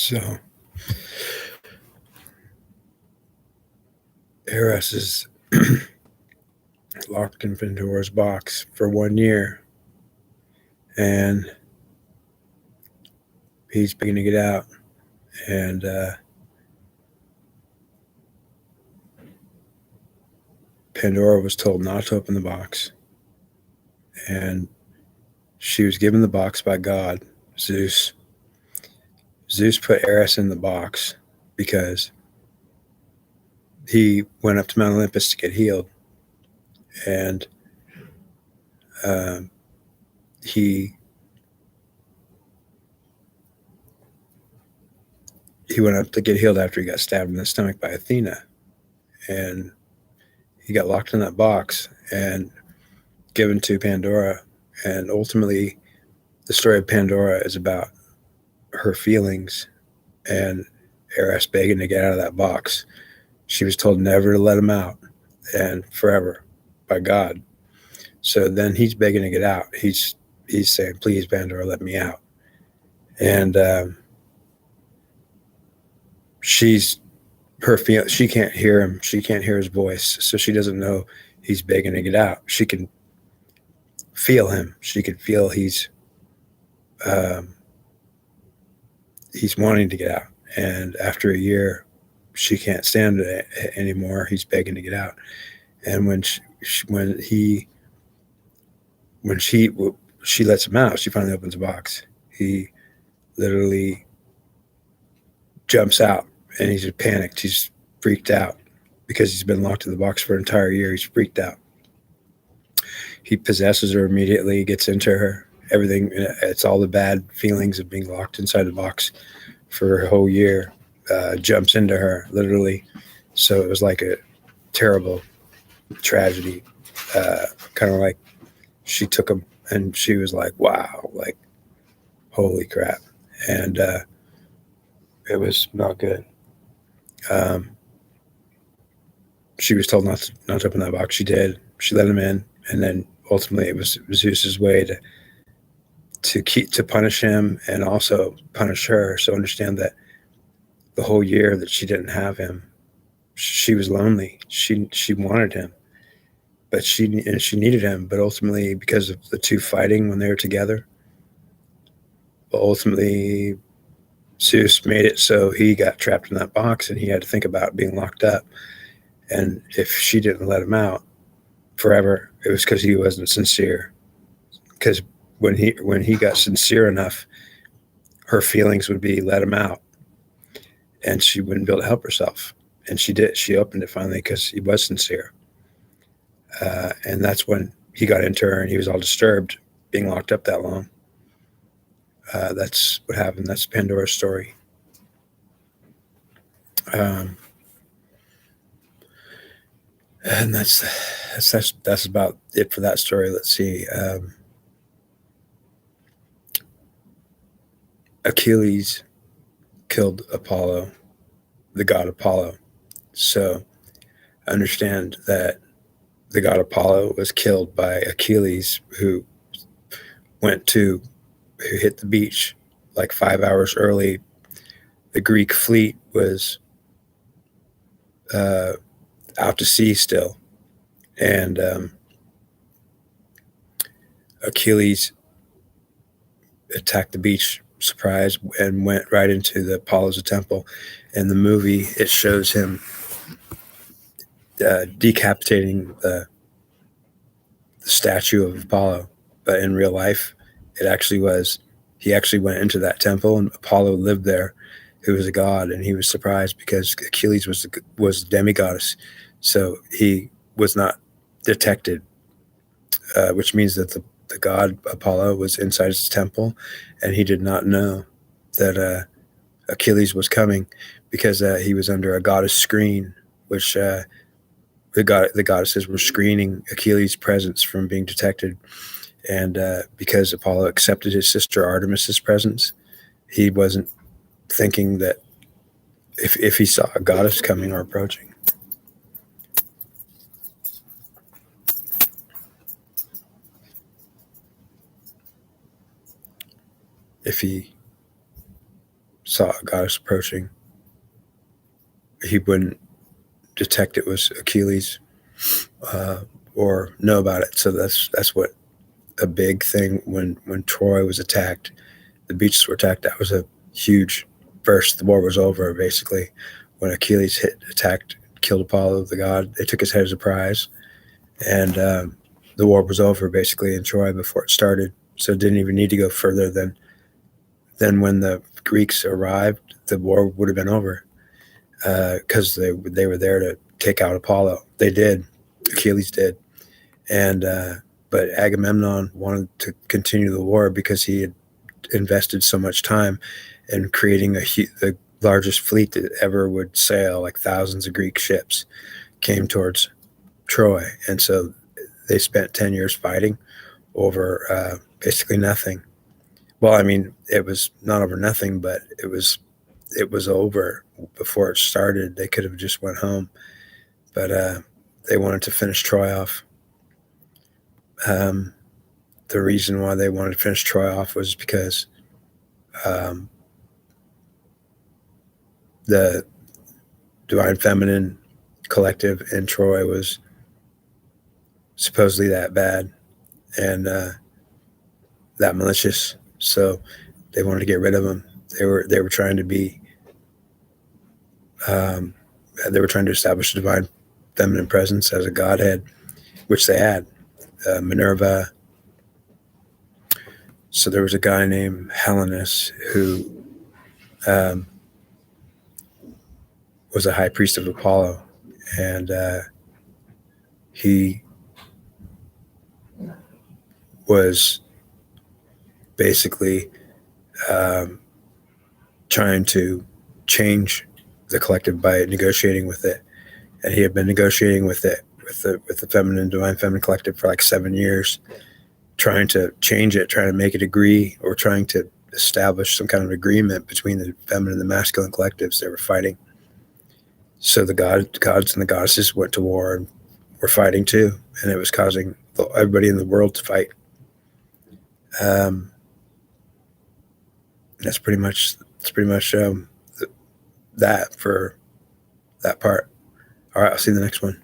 So Eros is locked in Pandora's box for 1 year, and he's beginning to get out. And Pandora was told not to open the box, and she was given the box by God, Zeus. Zeus put Eros in the box because he went up to Mount Olympus to get healed, and um, he went up to get healed after he got stabbed in the stomach by Athena, and he got locked in that box and given to Pandora. And ultimately, the story of Pandora is about her feelings and Eros begging to get out of that box. She was told never to let him out, and forever, by God. So then he's begging to get out. He's saying, "Please, Pandora, let me out." And she's she can't hear him. She can't hear his voice, so she doesn't know he's begging to get out. She can feel him. She can feel he's wanting to get out. And after a year, she can't stand it anymore. He's begging to get out. And when she lets him out, she finally opens the box. He literally jumps out, and he's panicked. He's freaked out because he's been locked in the box for an entire year. He's freaked out. He possesses her immediately, gets into her. Everything, it's all the bad feelings of being locked inside the box for a whole year, jumps into her, literally. So it was like a terrible tragedy, kind of like she took him, and she was like, wow, like, holy crap. And it was not good. She was told not to open that box. She did. She let him in, and then ultimately it was Zeus's way to punish him and also punish her. So understand that the whole year that she didn't have him, she was lonely. She wanted him, but she needed him. But ultimately, because of the two fighting when they were together, ultimately Zeus made it so he got trapped in that box, and he had to think about being locked up. And if she didn't let him out forever, it was because he wasn't sincere. Because when he got sincere enough, her feelings would be let him out, and she wouldn't be able to help herself. And she did. She opened it finally because he was sincere. And that's when he got into her, and he was all disturbed being locked up that long. That's what happened. That's Pandora's story. And that's about it for that story. Let's see. Achilles killed Apollo, the god Apollo. So understand that the god Apollo was killed by Achilles, who hit the beach like 5 hours early. The Greek fleet was out to sea still, and Achilles attacked the beach, surprise, and went right into the Apollo's temple. In the movie, it shows him decapitating the statue of Apollo, but in real life, he actually went into that temple, and Apollo lived there, who was a god, and he was surprised because Achilles was the demigoddess, so he was not detected, which means that the god Apollo was inside his temple, and he did not know that Achilles was coming because he was under a goddess screen, which the goddesses were screening Achilles' presence from being detected. And because Apollo accepted his sister Artemis's presence, he wasn't thinking that if he saw a goddess coming or approaching. If he saw a goddess approaching, he wouldn't detect it was Achilles or know about it. So that's what a big thing when Troy was attacked, the beaches were attacked. That was a huge first. The war was over basically when Achilles attacked, killed Apollo, the god. They took his head as a prize, and the war was over basically in Troy before it started. So it didn't even need to go further than when the Greeks arrived. The war would have been over because they were there to take out Apollo. They did. Achilles did, and but Agamemnon wanted to continue the war because he had invested so much time in creating the largest fleet that ever would sail. Like thousands of Greek ships came towards Troy, and so they spent 10 years fighting over basically nothing. Well, I mean, it was not over nothing, but it was over before it started. They could have just went home, but they wanted to finish Troy off. The reason why they wanted to finish Troy off was because um, the Divine Feminine collective in Troy was supposedly that bad and that malicious. So they wanted to get rid of them. They were trying to be they were trying to establish a divine feminine presence as a godhead, which they had. Minerva. So there was a guy named Helenus who was a high priest of Apollo, and he was basically trying to change the collective by negotiating with it, and he had been negotiating with it with the divine feminine collective for like 7 years, trying to change it, trying to make it agree, or trying to establish some kind of agreement between the feminine and the masculine collectives. They were fighting. So the gods and the goddesses went to war and were fighting too, and it was causing everybody in the world to fight. That's pretty much that for that part. All right, I'll see you in the next one.